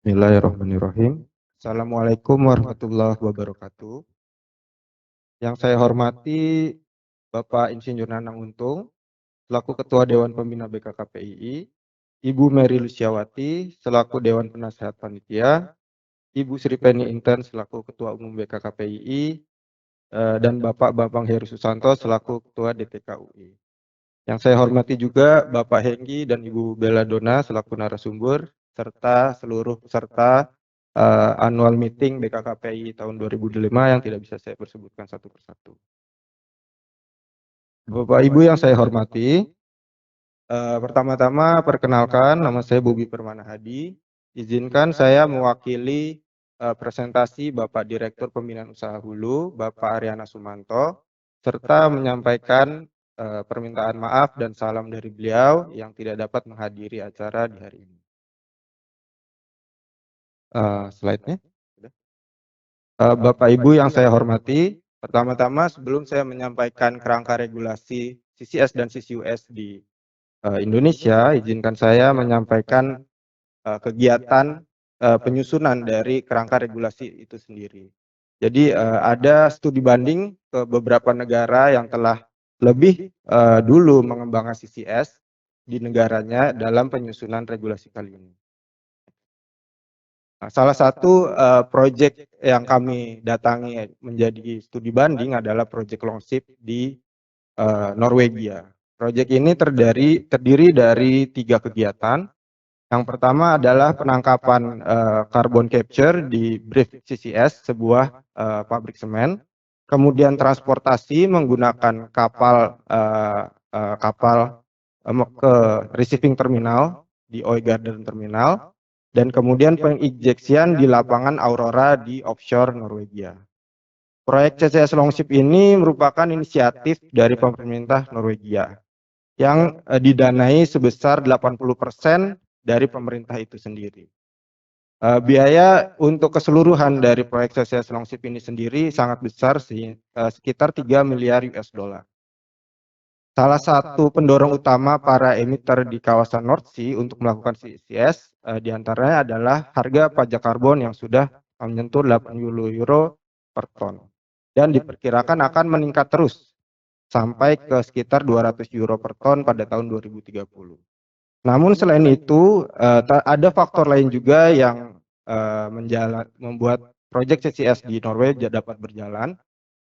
Bismillahirrahmanirrahim. Assalamualaikum warahmatullahi wabarakatuh. Yang saya hormati Bapak Insinyur Nanang Untung, selaku Ketua Dewan Pembina BKKPII, Ibu Mary Luciawati, selaku Dewan Penasehat Panitia, Ibu Sri Penny Inten, selaku Ketua Umum BKKPII, dan Bapak Bambang Heru Susanto, selaku Ketua DPK UI. Yang saya hormati juga Bapak Hengki dan Ibu Bella Dona, selaku narasumber, serta seluruh peserta annual meeting BKKPI tahun 2005 yang tidak bisa saya sebutkan satu persatu. Bapak Ibu yang saya hormati, pertama-tama perkenalkan nama saya Bobi Permana Hadi. Izinkan saya mewakili presentasi Bapak Direktur Pembinaan Usaha Hulu, Bapak Ariana Sumanto, serta menyampaikan permintaan maaf dan salam dari beliau yang tidak dapat menghadiri acara di hari ini. Slide-nya. Bapak Ibu yang saya hormati, pertama-tama sebelum saya menyampaikan kerangka regulasi CCS dan CCUS di Indonesia, izinkan saya menyampaikan kegiatan penyusunan dari kerangka regulasi itu sendiri. Jadi ada studi banding ke beberapa negara yang telah lebih dulu mengembangkan CCS di negaranya dalam penyusunan regulasi kali ini. Nah, salah satu proyek yang kami datangi menjadi studi banding adalah proyek Longship di Norwegia. Proyek ini terdiri dari 3 kegiatan. Yang pertama adalah penangkapan carbon capture di Brevik CCS, sebuah pabrik semen. Kemudian transportasi menggunakan kapal ke receiving terminal di Oy Garden Terminal, dan kemudian penginjeksian di lapangan Aurora di offshore Norwegia. Proyek CCS Longship ini merupakan inisiatif dari pemerintah Norwegia yang didanai sebesar 80% dari pemerintah itu sendiri. Biaya untuk keseluruhan dari proyek CCS Longship ini sendiri sangat besar, sekitar 3 miliar US dollar. Salah satu pendorong utama para emiter di kawasan North Sea untuk melakukan CCS diantaranya adalah harga pajak karbon yang sudah menyentuh 80 euro per ton dan diperkirakan akan meningkat terus sampai ke sekitar 200 euro per ton pada tahun 2030. Namun selain itu ada faktor lain juga yang membuat proyek CCS di Norwegia dapat berjalan.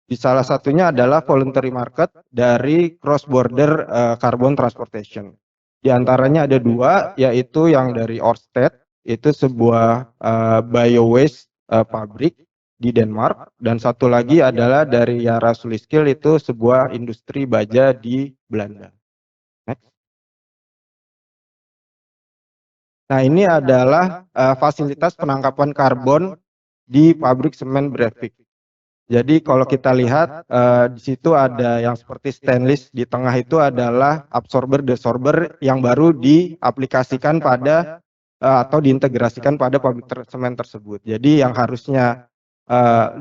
Di salah satunya adalah voluntary market dari cross border carbon transportation. Di antaranya ada 2, yaitu yang dari Ørsted, itu sebuah bio waste pabrik di Denmark, dan satu lagi adalah dari Yara Suliskill, itu sebuah industri baja di Belanda. Next. Nah, ini adalah fasilitas penangkapan karbon di pabrik semen Brevik. Jadi kalau kita lihat di situ ada yang seperti stainless, di tengah itu adalah absorber desorber yang baru diaplikasikan pada atau diintegrasikan pada pabrik semen tersebut. Jadi yang harusnya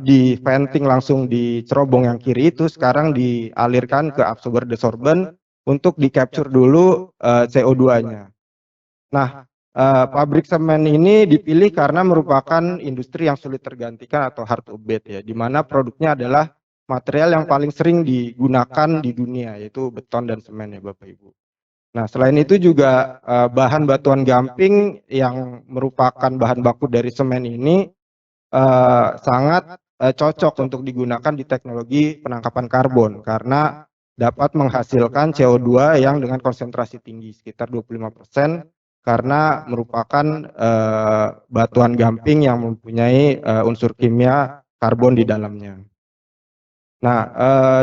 di venting langsung di cerobong yang kiri itu sekarang dialirkan ke absorber desorbent untuk di capture dulu CO2-nya. Nah, pabrik semen ini dipilih karena merupakan industri yang sulit tergantikan atau hard to abate ya, di mana produknya adalah material yang paling sering digunakan di dunia, yaitu beton dan semen ya Bapak Ibu. Nah, selain itu juga bahan batuan gamping yang merupakan bahan baku dari semen ini sangat cocok untuk digunakan di teknologi penangkapan karbon karena dapat menghasilkan CO2 yang dengan konsentrasi tinggi sekitar 25%, karena merupakan batuan gamping yang mempunyai unsur kimia karbon di dalamnya. Nah,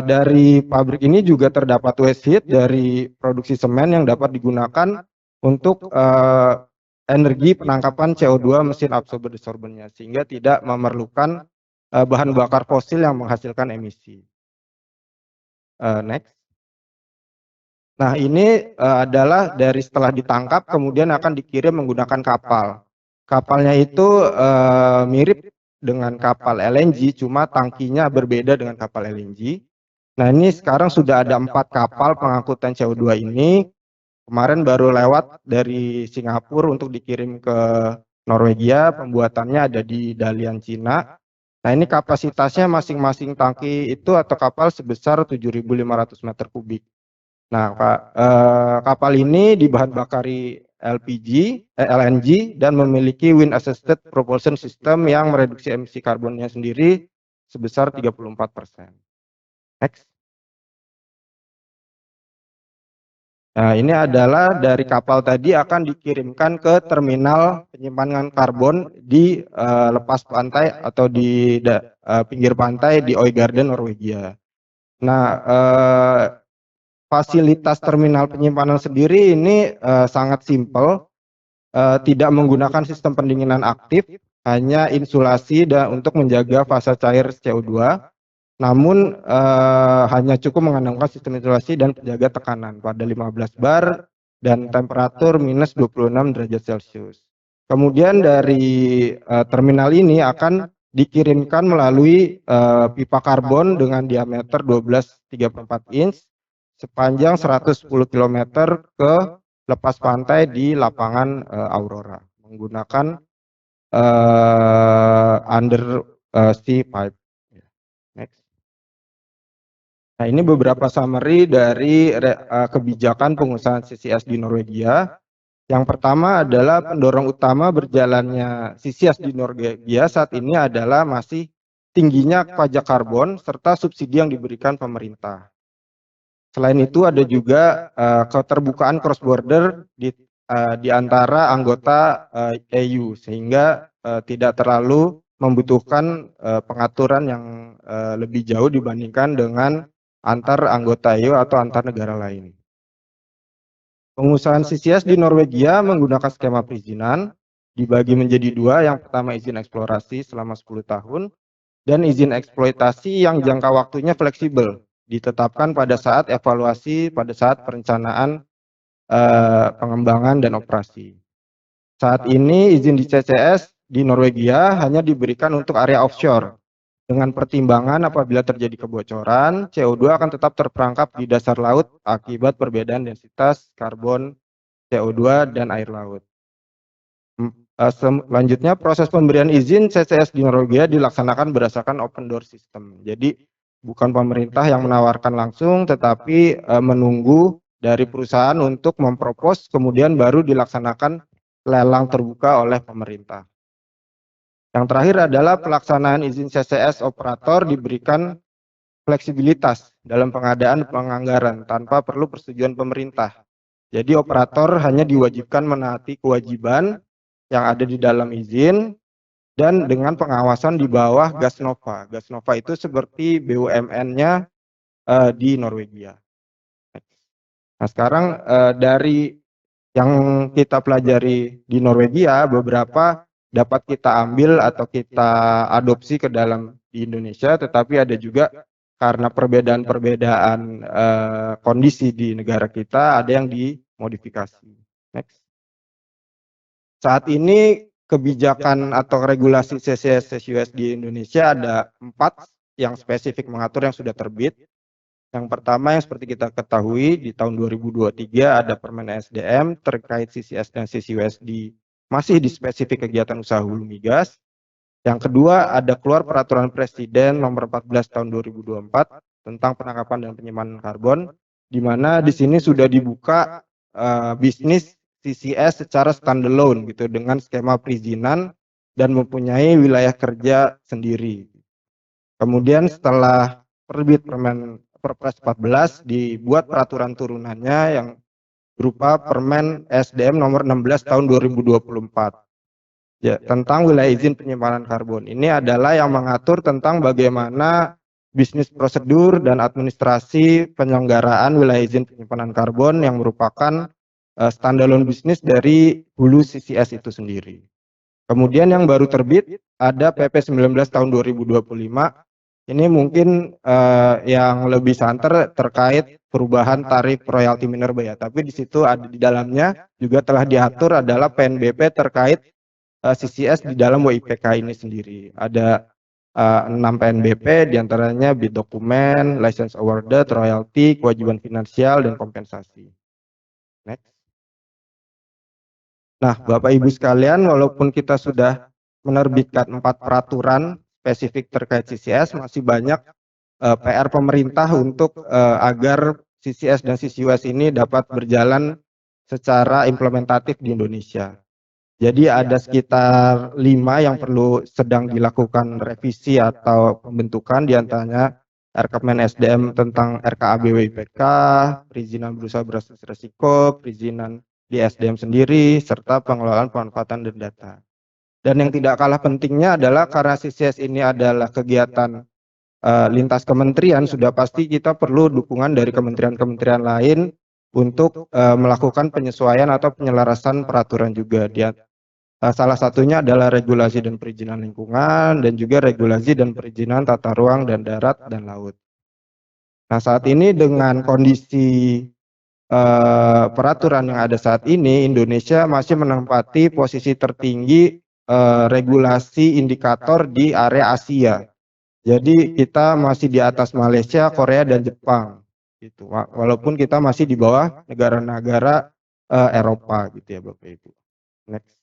dari pabrik ini juga terdapat waste heat dari produksi semen yang dapat digunakan untuk energi penangkapan CO2 mesin absorber desorbennya, sehingga tidak memerlukan bahan bakar fosil yang menghasilkan emisi. Next. Nah, ini adalah dari setelah ditangkap kemudian akan dikirim menggunakan kapal. Kapalnya itu mirip dengan kapal LNG, cuma tangkinya berbeda dengan kapal LNG. Nah, ini sekarang sudah ada 4 kapal pengangkutan CO2 ini. Kemarin baru lewat dari Singapura untuk dikirim ke Norwegia, pembuatannya ada di Dalian, Cina. Nah, ini kapasitasnya masing-masing tangki itu atau kapal sebesar 7.500 meter kubik. Nah, kapal ini dibahan bakari LNG dan memiliki wind assisted propulsion system yang mereduksi emisi karbonnya sendiri sebesar 34%. Next. Nah, ini adalah dari kapal tadi akan dikirimkan ke terminal penyimpanan karbon di lepas pantai atau di pinggir pantai di Øygarden, Norwegia. Nah, fasilitas terminal penyimpanan sendiri ini sangat simpel, tidak menggunakan sistem pendinginan aktif, hanya insulasi dan untuk menjaga fase cair CO2. Namun hanya cukup mengandalkan sistem insulasi dan penjaga tekanan pada 15 bar dan temperatur minus 26 derajat Celcius. Kemudian dari terminal ini akan dikirimkan melalui pipa karbon dengan diameter 12,34 inch sepanjang 110 km ke lepas pantai di lapangan Aurora menggunakan under sea pipe. Next. Nah, ini beberapa summary dari kebijakan pengusahaan CCS di Norwegia. Yang pertama adalah pendorong utama berjalannya CCS di Norwegia saat ini adalah masih tingginya pajak karbon serta subsidi yang diberikan pemerintah. Selain itu ada juga keterbukaan cross border di antara anggota EU sehingga tidak terlalu membutuhkan pengaturan yang lebih jauh dibandingkan dengan antar anggota EU atau antar negara lain. Pengusahaan CCS di Norwegia menggunakan skema perizinan dibagi menjadi dua. Yang pertama izin eksplorasi selama 10 tahun dan izin eksploitasi yang jangka waktunya fleksibel, ditetapkan pada saat evaluasi, pada saat perencanaan pengembangan dan operasi. Saat ini izin di CCS di Norwegia hanya diberikan untuk area offshore. Dengan pertimbangan apabila terjadi kebocoran, CO2 akan tetap terperangkap di dasar laut akibat perbedaan densitas karbon, CO2, dan air laut. Selanjutnya proses pemberian izin CCS di Norwegia dilaksanakan berdasarkan open door system. Jadi bukan pemerintah yang menawarkan langsung, tetapi menunggu dari perusahaan untuk mempropos, kemudian baru dilaksanakan lelang terbuka oleh pemerintah. Yang terakhir adalah pelaksanaan izin CCS operator diberikan fleksibilitas dalam pengadaan penganggaran tanpa perlu persetujuan pemerintah. Jadi operator hanya diwajibkan menaati kewajiban yang ada di dalam izin dan dengan pengawasan di bawah Gasnova. Gasnova itu seperti BUMN-nya di Norwegia. Nah, sekarang dari yang kita pelajari di Norwegia, beberapa dapat kita ambil atau kita adopsi ke dalam di Indonesia, tetapi ada juga karena perbedaan-perbedaan kondisi di negara kita, ada yang dimodifikasi. Next. Saat ini kebijakan atau regulasi CCS CCUS di Indonesia ada 4 yang spesifik mengatur yang sudah terbit. Yang pertama yang seperti kita ketahui di tahun 2023 ada Permen SDM terkait CCS dan CCUS masih di spesifik kegiatan usaha hulu migas. Yang kedua ada keluar peraturan Presiden nomor 14 tahun 2024 tentang penangkapan dan penyimpanan karbon, di mana di sini sudah dibuka bisnis CCS secara standalone gitu dengan skema perizinan dan mempunyai wilayah kerja sendiri. Kemudian setelah terbit Perpres 14 dibuat peraturan turunannya yang berupa Permen SDM nomor 16 tahun 2024. Ya, tentang wilayah izin penyimpanan karbon. Ini adalah yang mengatur tentang bagaimana bisnis prosedur dan administrasi penyelenggaraan wilayah izin penyimpanan karbon yang merupakan standalone bisnis dari hulu CCS itu sendiri. Kemudian yang baru terbit ada PP 19 tahun 2025. Ini mungkin yang lebih santer terkait perubahan tarif royalti minerba ya. Tapi di situ ada di dalamnya juga telah diatur adalah PNBP terkait CCS di dalam WIPK ini sendiri. Ada 6 PNBP diantaranya bid dokumen, license awarded, royalti, kewajiban finansial, dan kompensasi. Next. Nah, Bapak Ibu sekalian, walaupun kita sudah menerbitkan 4 peraturan spesifik terkait CCS, masih banyak PR pemerintah untuk agar CCS dan CCUS ini dapat berjalan secara implementatif di Indonesia. Jadi ada sekitar 5 yang perlu sedang dilakukan revisi atau pembentukan, diantaranya RKPM SDM tentang RKAB WIPK, perizinan berusaha berasis resiko, perizinan di SDM sendiri, serta pengelolaan pemanfaatan dan data. Dan yang tidak kalah pentingnya adalah karena CCS ini adalah kegiatan lintas kementerian, sudah pasti kita perlu dukungan dari kementerian-kementerian lain untuk melakukan penyesuaian atau penyelarasan peraturan juga. Salah satunya adalah regulasi dan perizinan lingkungan dan juga regulasi dan perizinan tata ruang dan darat dan laut. Nah, saat ini dengan kondisi peraturan yang ada saat ini, Indonesia masih menempati posisi tertinggi regulasi indikator di area Asia. Jadi kita masih di atas Malaysia, Korea, dan Jepang. Gitu. Walaupun kita masih di bawah negara-negara Eropa, gitu ya Bapak Ibu. Next.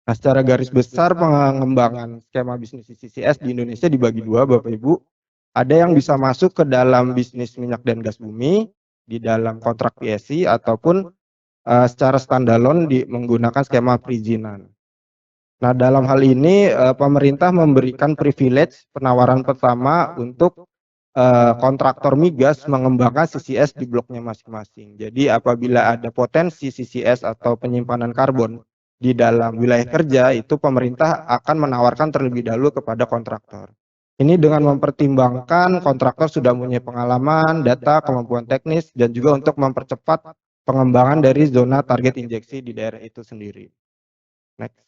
Nah, secara garis besar pengembangan skema bisnis CCS di Indonesia dibagi dua, Bapak Ibu. Ada yang bisa masuk ke dalam bisnis minyak dan gas bumi di dalam kontrak PSC ataupun secara standalone menggunakan skema perizinan. Nah, dalam hal ini pemerintah memberikan privilege penawaran pertama untuk kontraktor migas mengembangkan CCS di bloknya masing-masing. Jadi apabila ada potensi CCS atau penyimpanan karbon di dalam wilayah kerja, itu pemerintah akan menawarkan terlebih dahulu kepada kontraktor. Ini dengan mempertimbangkan kontraktor sudah punya pengalaman, data, kemampuan teknis, dan juga untuk mempercepat pengembangan dari zona target injeksi di daerah itu sendiri. Next.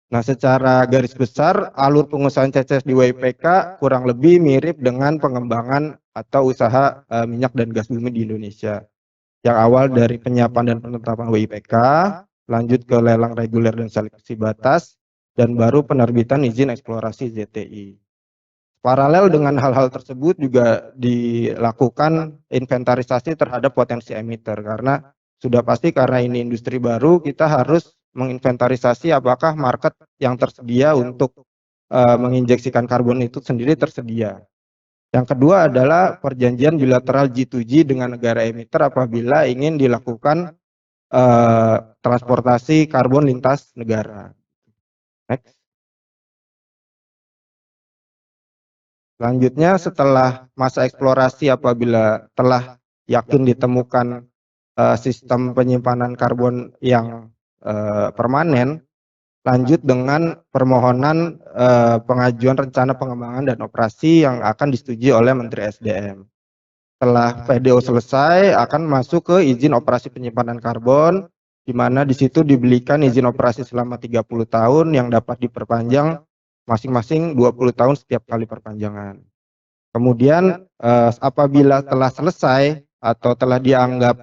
Nah, secara garis besar, alur pengusahaan CCS di WIPK kurang lebih mirip dengan pengembangan atau usaha minyak dan gas bumi di Indonesia. Yang awal dari penyiapan dan penetapan WIPK, lanjut ke lelang reguler dan seleksi batas, dan baru penerbitan izin eksplorasi ZTI. Paralel dengan hal-hal tersebut juga dilakukan inventarisasi terhadap potensi emitter, karena sudah pasti karena ini industri baru, kita harus menginventarisasi apakah market yang tersedia untuk menginjeksikan karbon itu sendiri tersedia. Yang kedua adalah perjanjian bilateral G2G dengan negara emitter apabila ingin dilakukan transportasi karbon lintas negara. Next. Selanjutnya setelah masa eksplorasi apabila telah yakin ditemukan sistem penyimpanan karbon yang permanen, lanjut dengan permohonan pengajuan rencana pengembangan dan operasi yang akan disetujui oleh Menteri SDM. Setelah PDO selesai, akan masuk ke izin operasi penyimpanan karbon, di mana di situ diberikan izin operasi selama 30 tahun yang dapat diperpanjang masing-masing 20 tahun setiap kali perpanjangan. Kemudian apabila telah selesai atau telah dianggap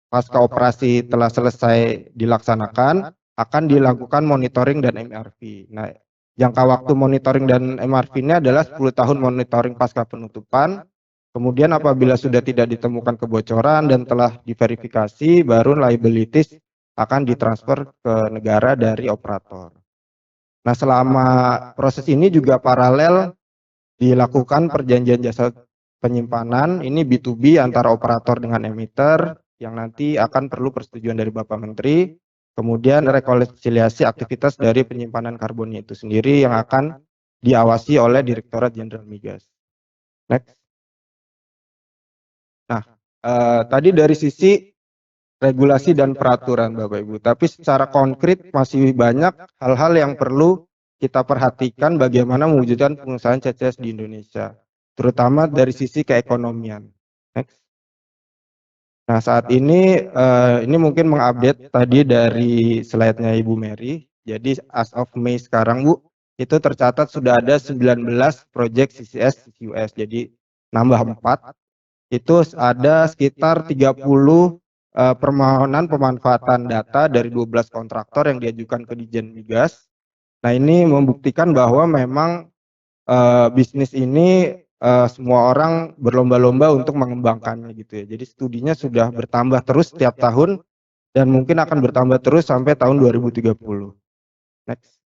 pasca operasi telah selesai dilaksanakan, akan dilakukan monitoring dan MRV. Nah, jangka waktu monitoring dan MRV ini adalah 10 tahun monitoring pasca penutupan. Kemudian apabila sudah tidak ditemukan kebocoran dan telah diverifikasi, baru liabilities akan ditransfer ke negara dari operator. Nah, selama proses ini juga paralel dilakukan perjanjian jasa penyimpanan, ini B2B antara operator dengan emitter, yang nanti akan perlu persetujuan dari Bapak Menteri, kemudian rekonsiliasi aktivitas dari penyimpanan karbonnya itu sendiri yang akan diawasi oleh Direktorat Jenderal Migas. Next. Nah, tadi dari sisi regulasi dan peraturan Bapak Ibu, tapi secara konkret masih banyak hal-hal yang perlu kita perhatikan bagaimana mewujudkan pengusahaan CCS di Indonesia, terutama dari sisi keekonomian. Next. Nah, saat ini mungkin mengupdate tadi dari slide-nya Ibu Mary. Jadi as of Mei sekarang Bu, itu tercatat sudah ada 19 proyek CCS CCUS. Jadi nambah 4. Itu ada sekitar 30 permohonan pemanfaatan data dari 12 kontraktor yang diajukan ke Ditjen Migas. Nah, ini membuktikan bahwa memang bisnis ini semua orang berlomba-lomba untuk mengembangkannya gitu ya. Jadi studinya sudah bertambah terus setiap tahun dan mungkin akan bertambah terus sampai tahun 2030. Next.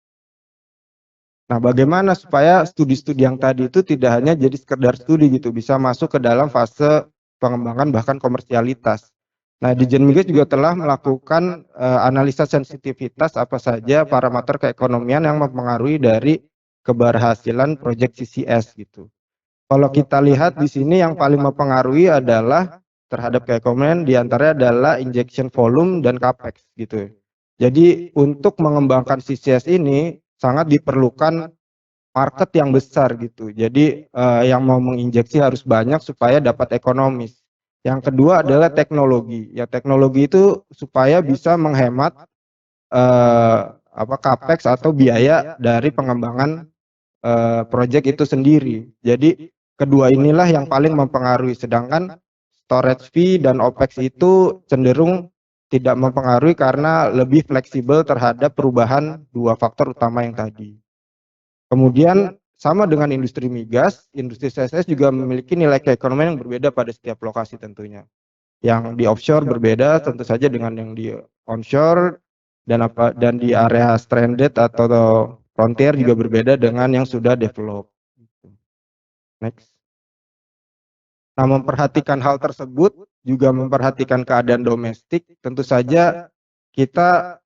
Nah, bagaimana supaya studi-studi yang tadi itu tidak hanya jadi sekedar studi gitu, bisa masuk ke dalam fase pengembangan bahkan komersialitas. Nah, di Genmigas juga telah melakukan analisa sensitivitas apa saja parameter keekonomian yang mempengaruhi dari keberhasilan proyek CCS gitu. Kalau kita lihat di sini yang paling mempengaruhi adalah terhadap keekonomian diantaranya adalah injection volume dan capex gitu. Jadi untuk mengembangkan CCS ini sangat diperlukan market yang besar gitu. Jadi yang mau menginjeksi harus banyak supaya dapat ekonomis. Yang kedua adalah teknologi. Ya teknologi itu supaya bisa menghemat capex atau biaya dari pengembangan proyek itu sendiri. Jadi kedua inilah yang paling mempengaruhi. Sedangkan storage fee dan OPEX itu cenderung tidak mempengaruhi karena lebih fleksibel terhadap perubahan dua faktor utama yang tadi. Kemudian sama dengan industri migas, industri CSS juga memiliki nilai keekonomian yang berbeda pada setiap lokasi tentunya. Yang di offshore berbeda tentu saja dengan yang di onshore dan di area stranded atau frontier juga berbeda dengan yang sudah develop. Next. Nah, memperhatikan hal tersebut juga memperhatikan keadaan domestik, tentu saja kita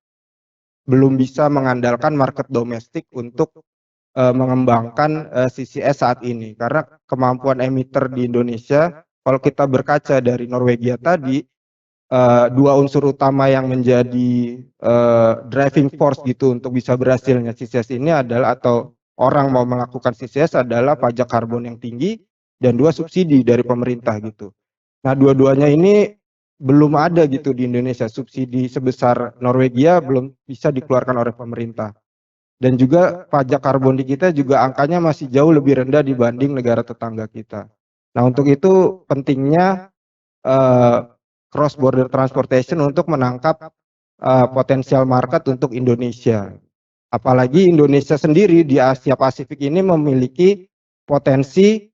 belum bisa mengandalkan market domestik untuk mengembangkan CCS saat ini karena kemampuan emitter di Indonesia kalau kita berkaca dari Norwegia tadi dua unsur utama yang menjadi driving force gitu untuk bisa berhasilnya CCS ini adalah atau orang mau melakukan CCS adalah pajak karbon yang tinggi dan dua subsidi dari pemerintah gitu. Nah, dua-duanya ini belum ada gitu di Indonesia, subsidi sebesar Norwegia belum bisa dikeluarkan oleh pemerintah. Dan juga pajak karbon di kita juga angkanya masih jauh lebih rendah dibanding negara tetangga kita. Nah, untuk itu pentingnya cross border transportation untuk menangkap potensial market untuk Indonesia. Apalagi Indonesia sendiri di Asia Pasifik ini memiliki potensi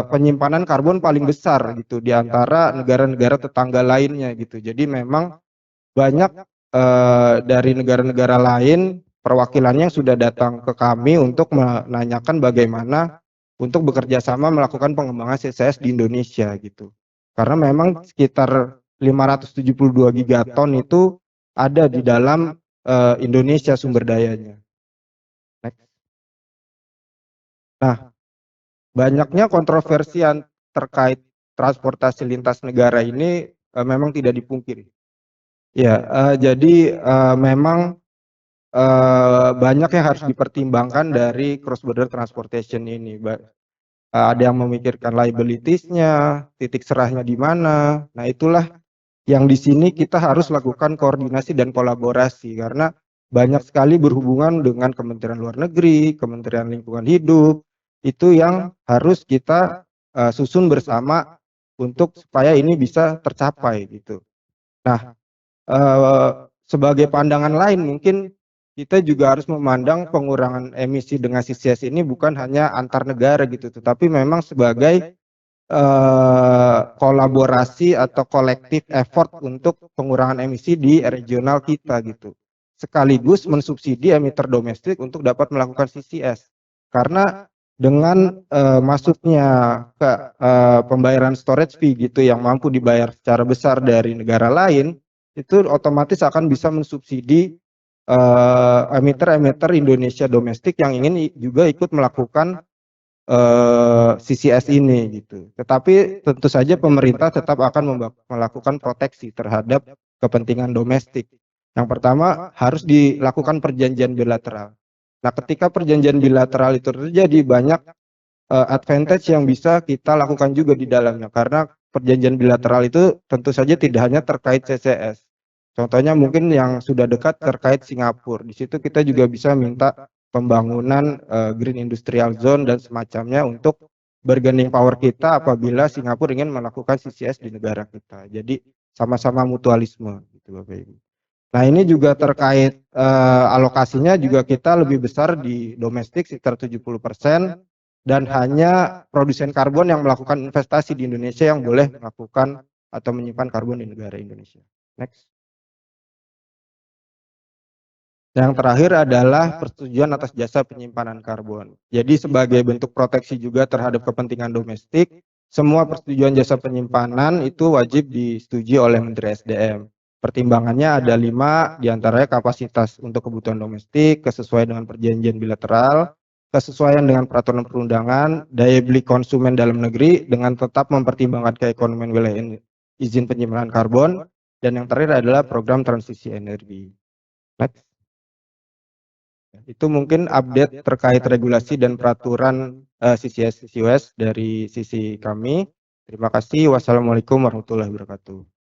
penyimpanan karbon paling besar gitu di antara negara-negara tetangga lainnya gitu. Jadi memang banyak dari negara-negara lain perwakilannya yang sudah datang ke kami untuk menanyakan bagaimana untuk bekerja sama melakukan pengembangan CCS di Indonesia gitu. Karena memang sekitar 572 gigaton itu ada di dalam Indonesia sumber dayanya. Next. Nah, banyaknya kontroversi yang terkait transportasi lintas negara ini memang tidak dipungkiri. Ya, jadi memang banyak yang harus dipertimbangkan dari cross border transportation ini. Ada yang memikirkan liabilities-nya, titik serahnya di mana. Nah, itulah yang di sini kita harus lakukan koordinasi dan kolaborasi karena banyak sekali berhubungan dengan Kementerian Luar Negeri, Kementerian Lingkungan Hidup, itu yang harus kita susun bersama untuk supaya ini bisa tercapai gitu. Nah, sebagai pandangan lain mungkin kita juga harus memandang pengurangan emisi dengan CCS ini bukan hanya antar negara gitu, tetapi memang sebagai kolaborasi atau kolektif effort untuk pengurangan emisi di regional kita gitu. Sekaligus mensubsidi emiter domestik untuk dapat melakukan CCS. Karena dengan masuknya ke pembayaran storage fee gitu yang mampu dibayar secara besar dari negara lain, itu otomatis akan bisa mensubsidi emiter-emiter Indonesia domestik yang ingin juga ikut melakukan CCS ini gitu. Tetapi tentu saja pemerintah tetap akan melakukan proteksi terhadap kepentingan domestik. Yang pertama harus dilakukan perjanjian bilateral. Nah, ketika perjanjian bilateral itu terjadi banyak advantage yang bisa kita lakukan juga di dalamnya karena perjanjian bilateral itu tentu saja tidak hanya terkait CCS. Contohnya mungkin yang sudah dekat terkait Singapura. Di situ kita juga bisa minta pembangunan Green Industrial Zone dan semacamnya untuk bargaining power kita apabila Singapura ingin melakukan CCS di negara kita. Jadi sama-sama mutualisme gitu Bapak Ibu. Nah, ini juga terkait alokasinya juga kita lebih besar di domestik sekitar 70% dan hanya produsen karbon yang melakukan investasi di Indonesia yang boleh melakukan atau menyimpan karbon di negara Indonesia. Next. Yang terakhir adalah persetujuan atas jasa penyimpanan karbon. Jadi sebagai bentuk proteksi juga terhadap kepentingan domestik, semua persetujuan jasa penyimpanan itu wajib disetujui oleh Menteri SDM. Pertimbangannya ada 5, diantaranya kapasitas untuk kebutuhan domestik, kesesuaian dengan perjanjian bilateral, kesesuaian dengan peraturan perundangan, daya beli konsumen dalam negeri dengan tetap mempertimbangkan keekonomian wilayah izin penyimpanan karbon, dan yang terakhir adalah program transisi energi. Next. Itu mungkin update terkait regulasi dan peraturan CCS CCUS dari sisi kami. Terima kasih. Wassalamualaikum warahmatullahi wabarakatuh.